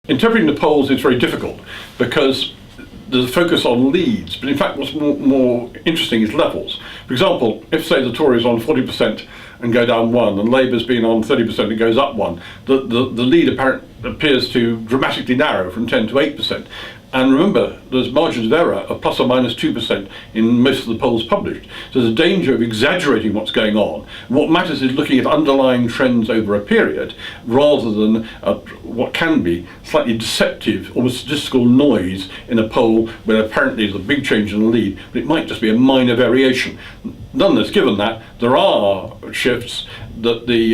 Interpreting the polls is very difficult because there's a focus on leads, but in fact what's more interesting is levels. For example, if say the Tories are on 40% and go down 1 and Labour's been on 30% and goes up 1, the lead appears to dramatically narrow from 10 to 8%. And remember, there's margins of error of plus or minus 2% in most of the polls published. So there's a danger of exaggerating what's going on. What matters is looking at underlying trends over a period rather than what can be slightly deceptive, almost statistical noise in a poll where apparently there's a big change in the lead, but it might just be a minor variation. Nonetheless, given that, there are shifts that the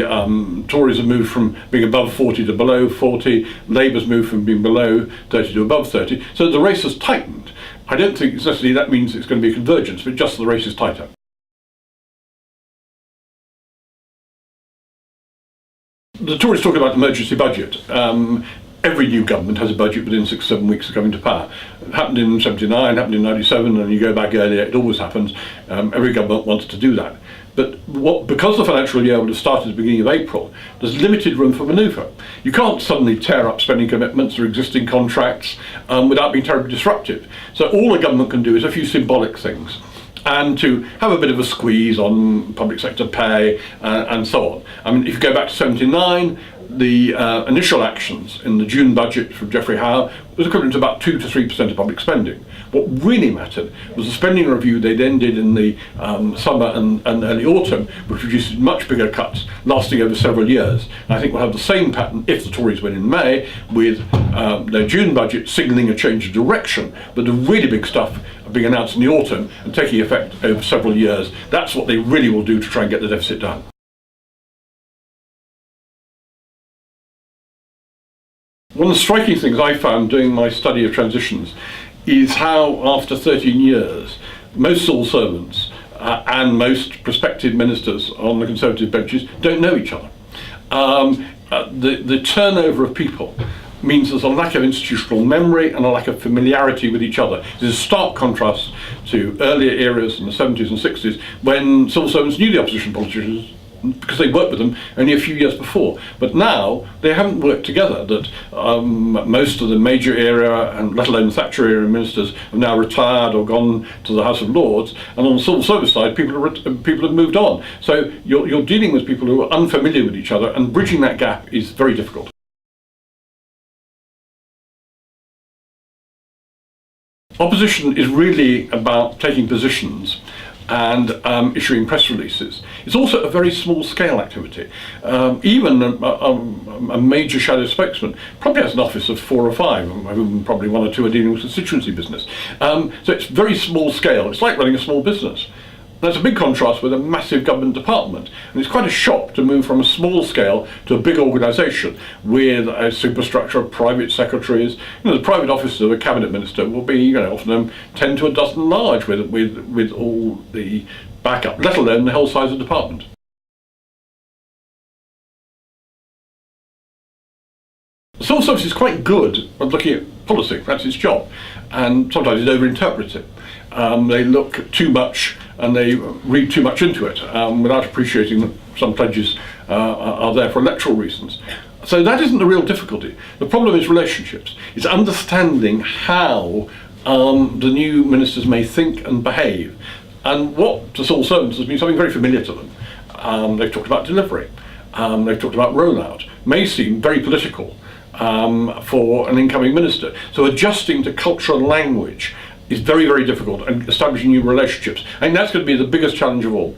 Tories have moved from being above 40 to below 40, Labour's moved from being below 30 to above 30, so the race has tightened. I don't think necessarily that means it's going to be a convergence, but just the race is tighter. The Tories talk about emergency budget. Every new government has a budget within 6 or 7 weeks of coming to power. It happened in 79, happened in 97, and you go back earlier, it always happens. Every government wants to do that. But because the financial year would have started at the beginning of April, there's limited room for manoeuvre. You can't suddenly tear up spending commitments or existing contracts without being terribly disruptive. So all a government can do is a few symbolic things, and to have a bit of a squeeze on public sector pay and so on. I mean, if you go back to 79, the initial actions in the June budget from Geoffrey Howe was equivalent to about 2 to 3% of public spending. What really mattered was the spending review they then did in the summer and early autumn, which produced much bigger cuts lasting over several years. And I think we'll have the same pattern if the Tories win in May, with their June budget signalling a change of direction, but the really big stuff being announced in the autumn and taking effect over several years. That's what they really will do to try and get the deficit down. One of the striking things I found doing my study of transitions is how, after 13 years, most civil servants and most prospective ministers on the Conservative benches don't know each other. The turnover of people means there's a lack of institutional memory and a lack of familiarity with each other. There's a stark contrast to earlier eras in the 70s and 60s when civil servants knew the opposition politicians because they worked with them only a few years before. But now they haven't worked together, that most of the major era, and let alone the Thatcher era ministers, have now retired or gone to the House of Lords, and on the civil service side people have moved on. So you're dealing with people who are unfamiliar with each other, and bridging that gap is very difficult. Opposition is really about taking positions and issuing press releases. It's also a very small scale activity. Even a major shadow spokesman probably has an office of 4 or 5, whom probably 1 or 2 are dealing with constituency business. So it's very small scale. It's like running a small business. That's a big contrast with a massive government department, and it's quite a shock to move from a small scale to a big organisation with a superstructure of private secretaries. The private offices of a cabinet minister will be, often 10 to a dozen large with all the backup, let alone the whole size of the department. The civil service is quite good at looking at policy. That's its job, and sometimes it overinterprets it. They look too much and they read too much into it without appreciating that some pledges are there for electoral reasons. So that isn't the real difficulty. The problem is relationships. It's understanding how the new ministers may think and behave. And what to civil servants has been something very familiar to them. They've talked about delivery. They've talked about rollout. May seem very political for an incoming minister. So adjusting to cultural language is very, very difficult, and establishing new relationships. I think that's going to be the biggest challenge of all.